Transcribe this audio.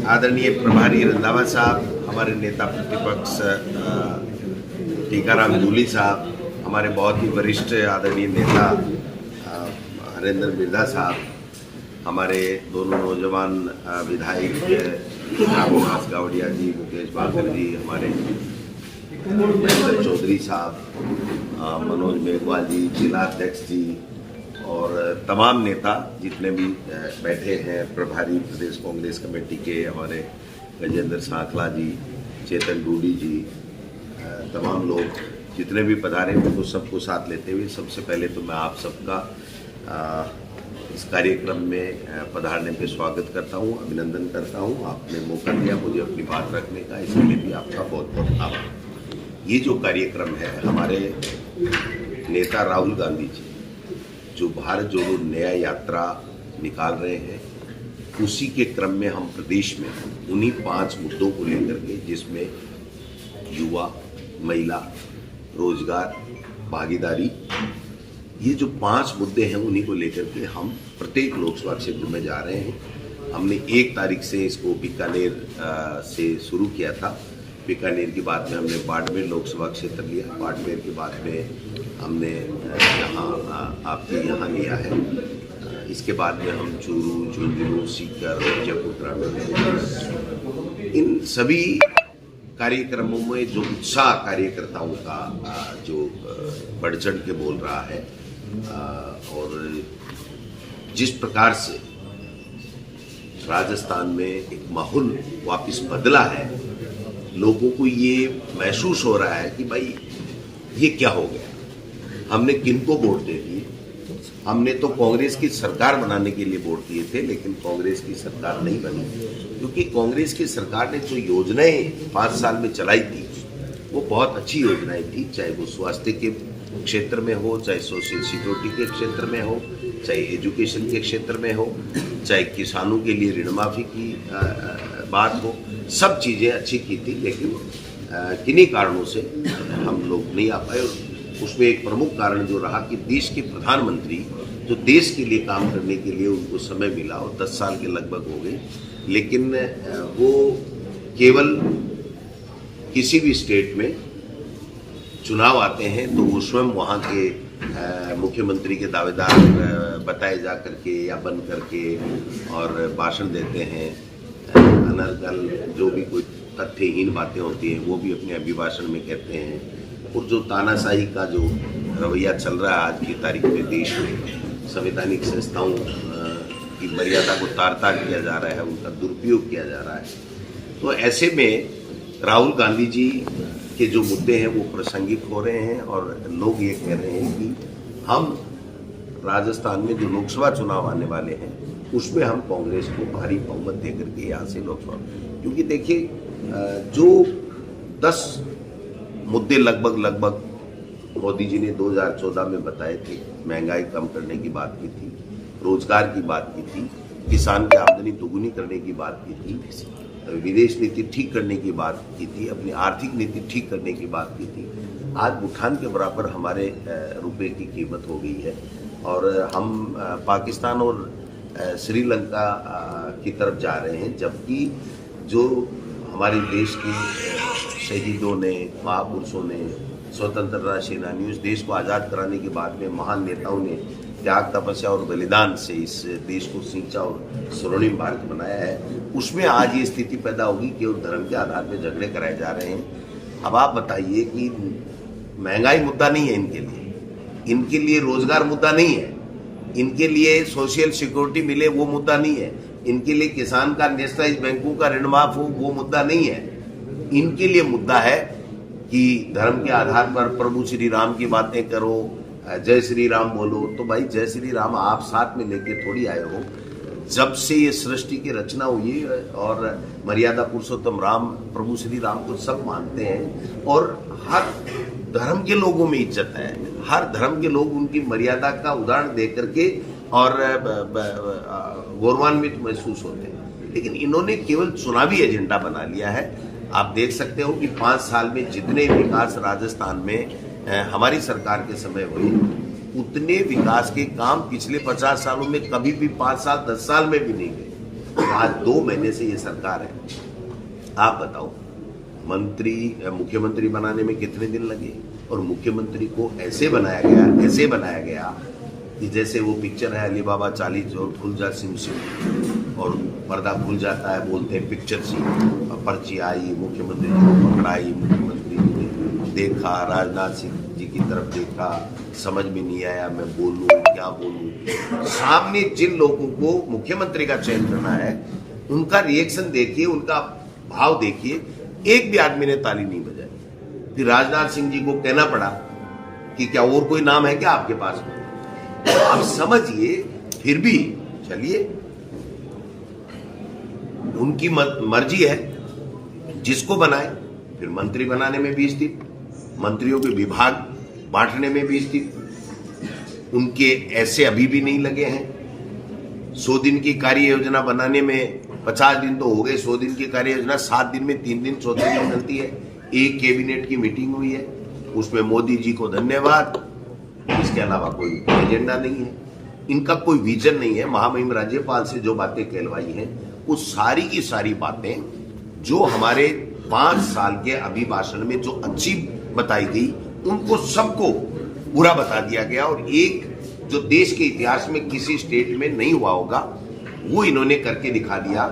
आदरणीय प्रभारी रंधावा साहब, हमारे नेता प्रतिपक्ष टीकाराम जूली साहब, हमारे बहुत ही वरिष्ठ आदरणीय नेता हरेंद्र मिर्धा साहब, हमारे दोनों नौजवान विधायक रामनिवास गावड़िया जी, मुकेश बाकर जी, हमारे महेंद्र चौधरी साहब, मनोज मेघवाल जी, जिला अध्यक्ष जी और तमाम नेता जितने भी बैठे हैं, प्रभारी प्रदेश कांग्रेस कमेटी के हमारे गजेंद्र सांखला जी, चेतन डूडी जी, तमाम लोग जितने भी पधारे उनको सबको साथ लेते हुए सबसे पहले तो मैं आप सबका इस कार्यक्रम में पधारने पे स्वागत करता हूं, अभिनंदन करता हूं। आपने मौका दिया मुझे अपनी बात रखने का, इसके लिए भी आपका बहुत बहुत आभार। ये जो कार्यक्रम है, हमारे नेता राहुल गांधी जी जो भारत जोड़ो न्याय यात्रा निकाल रहे हैं, उसी के क्रम में हम प्रदेश में उन्हीं 5 मुद्दों को लेकर के, जिसमें युवा, महिला, रोजगार, भागीदारी, ये जो 5 मुद्दे हैं उन्हीं को लेकर के हम प्रत्येक लोकसभा क्षेत्र में जा रहे हैं। हमने 1 तारीख से इसको बीकानेर से शुरू किया था। बीकानेर के बाद में हमने बाड़मेर लोकसभा क्षेत्र लिया, बाड़मेर के बाद में हमने यहाँ आपके यहाँ लिया है, इसके बाद में हम चूरू, झुंझुनू, सीकर, जयपुर ग्रामीण, इन सभी कार्यक्रमों में जो उत्साह कार्यकर्ताओं का जो बढ़ चढ़ के बोल रहा है और जिस प्रकार से राजस्थान में एक माहौल वापस बदला है, लोगों को ये महसूस हो रहा है कि भाई ये क्या हो गया, हमने किनको वोट दे दिए। हमने तो कांग्रेस की सरकार बनाने के लिए वोट दिए थे, लेकिन कांग्रेस की सरकार नहीं बनी, क्योंकि कांग्रेस की सरकार ने जो योजनाएं 5 साल में चलाई थी वो बहुत अच्छी योजनाएं थी, चाहे वो स्वास्थ्य के क्षेत्र में हो, चाहे सोशल सिक्योरिटी के क्षेत्र में हो, चाहे एजुकेशन के क्षेत्र में हो, चाहे किसानों के लिए ऋण माफी की बात हो, सब चीज़ें अच्छी की थी। लेकिन किन्हीं कारणों से हम लोग नहीं आ पाए। उसमें एक प्रमुख कारण जो रहा कि देश के प्रधानमंत्री जो देश के लिए काम करने के लिए उनको समय मिला और 10 साल के लगभग हो गए, लेकिन वो केवल किसी भी स्टेट में चुनाव आते हैं तो वो स्वयं वहाँ के मुख्यमंत्री के दावेदार बताए जा करके या बन करके और भाषण देते हैं, अनर्गल जो भी कोई तथ्यहीन बातें होती हैं वो भी अपने अभिभाषण में कहते हैं। और जो तानाशाही का जो रवैया चल रहा है आज की तारीख में देश में, संवैधानिक संस्थाओं की मर्यादा को तार तार किया जा रहा है, उनका दुरुपयोग किया जा रहा है, तो ऐसे में राहुल गांधी जी के जो मुद्दे हैं वो प्रासंगिक हो रहे हैं और लोग ये कह रहे हैं कि हम राजस्थान में जो लोकसभा चुनाव आने वाले हैं उसमें हम कांग्रेस को भारी बहुमत देकर के यहाँ से लोकसभा, क्योंकि देखिए जो 10 मुद्दे लगभग मोदी जी ने 2014 में बताए थे, महंगाई कम करने की बात की थी, रोजगार की बात की थी, किसान की आमदनी दोगुनी करने की बात की थी, विदेश नीति ठीक करने की बात की थी, अपनी आर्थिक नीति ठीक करने की बात की थी। आज भूटान के बराबर हमारे रुपए की कीमत हो गई है और हम पाकिस्तान और श्रीलंका की तरफ जा रहे हैं, जबकि जो हमारे देश के शहीदों ने, महापुरुषों ने, स्वतंत्रता सेनानियों, इस देश को आज़ाद कराने के बाद में महान नेताओं ने त्याग, तपस्या और बलिदान से इस देश को सींचा और स्वर्णिम भारत बनाया है, उसमें आज ये स्थिति पैदा होगी कि केवल धर्म के आधार पर झगड़े कराए जा रहे हैं। अब आप बताइए कि महंगाई मुद्दा नहीं है इनके लिए रोजगार मुद्दा नहीं है, इनके लिए सोशल सिक्योरिटी मिले वो मुद्दा नहीं है, इनके लिए किसान का नेशनलाइज बैंकों का ऋण माफ हो वो मुद्दा नहीं है। इनके लिए मुद्दा है कि धर्म के आधार पर प्रभु श्री राम की बातें करो, जय श्री राम बोलो। तो भाई जय श्री राम आप साथ में लेके थोड़ी आए हो। जब से ये सृष्टि की रचना हुई और मर्यादा पुरुषोत्तम राम प्रभु श्री राम को सब मानते हैं और हर धर्म के लोगों में इज्जत है, हर धर्म के लोग उनकी मर्यादा का उदाहरण दे करके और गौरवान्वित महसूस होते हैं। लेकिन इन्होंने केवल चुनावी एजेंडा बना लिया है। आप देख सकते हो कि 5 साल में जितने विकास राजस्थान में हमारी सरकार के समय हुए, उतने विकास के काम पिछले 50 सालों में कभी भी 5 साल 10 साल में भी नहीं गए। आज 2 महीने से ये सरकार है, आप बताओ मुख्यमंत्री बनाने में कितने दिन लगे, और मुख्यमंत्री को ऐसे बनाया गया कि जैसे वो पिक्चर है अली बाबा 40 और खुल जा सिम सिम, और पर्दा खुल जाता है, बोलते हैं पिक्चर सी, पर्ची आई, मुख्यमंत्री जी को पकड़ाई, मुख्यमंत्री जी ने देखा, राजनाथ सिंह जी की तरफ देखा, समझ में नहीं आया मैं बोलूं क्या बोलूं। सामने जिन लोगों को मुख्यमंत्री का चयन करना है उनका रिएक्शन देखिए, उनका भाव देखिए, एक भी आदमी ने ताली नहीं बजाई। फिर राजनाथ सिंह जी को कहना पड़ा कि क्या और कोई नाम है क्या आपके पास में? आप समझिए, फिर भी चलिए, उनकी मर्जी है, जिसको बनाए। फिर मंत्री बनाने में भी स्थित, मंत्रियों के विभाग बांटने में भी स्थित, उनके ऐसे अभी भी नहीं लगे हैं। 100 दिन की कार्य योजना बनाने में 50 दिन तो हो गए, 100 दिन की कार्य योजना 7 दिन में 3 दिन चौथे दिन बनती है। एक कैबिनेट की मीटिंग हुई है, उसमें मोदी जी को धन्यवाद, इसके अलावा कोई एजेंडा नहीं है, इनका कोई विजन नहीं है। महामहिम राज्यपाल से जो बातें कहलवाई हैं वो सारी की सारी बातें जो हमारे 5 साल के अभिभाषण में जो अच्छी बताई गई उनको सबको बुरा बता दिया गया, और एक जो देश के इतिहास में किसी स्टेट में नहीं हुआ होगा वो इन्होंने करके दिखा दिया।